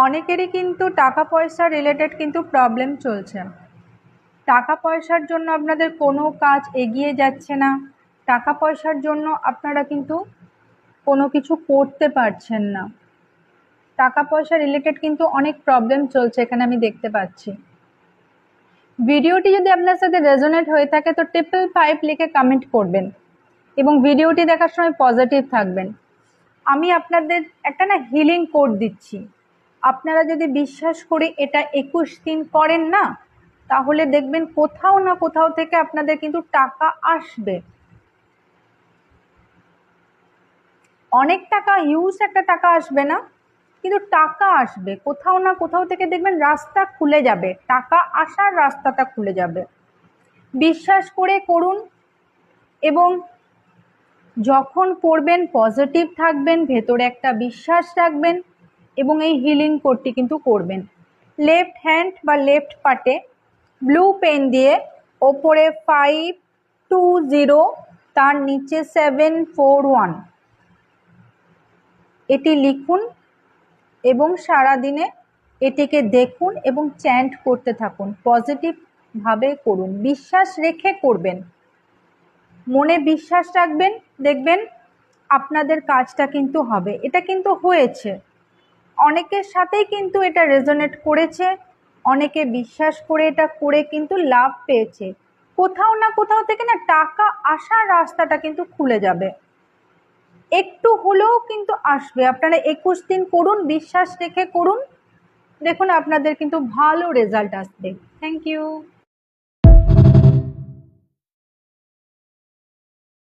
অনেকেরই কিন্তু টাকা পয়সা রিলেটেড কিন্তু প্রবলেম চলছে। টাকা পয়সার জন্য আপনাদের কোনো কাজ এগিয়ে যাচ্ছে না, টাকা পয়সার জন্য আপনারা কিন্তু কোনো কিছু করতে পারছেন না। টাকা পয়সা রিলেটেড কিন্তু অনেক প্রবলেম চলছে এখানে আমি দেখতে পাচ্ছি। ভিডিওটি যদি আপনার সাথে রেজোনেট হয়ে থাকে তো 555 লিখে কমেন্ট করবেন এবং ভিডিওটি দেখার সময় পজিটিভ থাকবেন। আমি আপনাদের একটা হিলিং কোড দিচ্ছি, আপনারা যদি বিশ্বাস করে এটা 21 দিন করেন না, তাহলে দেখবেন কোথাও না কোথাও থেকে আপনাদের কিন্তু টাকা আসবে। অনেক টাকা, হিউজ একটা টাকা আসবে না, কিন্তু টাকা আসবে কোথাও না কোথাও থেকে। দেখবেন রাস্তা খুলে যাবে, টাকা আসার রাস্তাটা খুলে যাবে। বিশ্বাস করে করুন এবং যখন করবেন পজিটিভ থাকবেন, ভেতরে একটা বিশ্বাস রাখবেন এবং এই হিলিং কোডটি কিন্তু করবেন। লেফট হ্যান্ড বা লেফট পার্টে ব্লু পেন দিয়ে ওপরে 520, তার নিচে 741 এটি লিখুন এবং সারাদিনে এটিকে দেখুন এবং চ্যান্ট করতে থাকুন। পজিটিভভাবে করুন, বিশ্বাস রেখে করবেন, মনে বিশ্বাস রাখবেন, দেখবেন আপনাদের কাজটা কিন্তু হবে। এটা কিন্তু হয়েছে, অনেকের সাথেই কিন্তু এটা রেজোনেট করেছে, অনেকে বিশ্বাস করে এটা করে কিন্তু লাভ পেয়েছে। কোথাও না কোথাও থেকে টাকা আসার রাস্তাটা কিন্তু খুলে যাবে, একটু হলেও কিন্তু আসবে। আপনারা 21 দিন করুন, বিশ্বাস রেখে করুন, দেখুন আপনাদের কিন্তু ভালো রেজাল্ট আসবে। Thank you.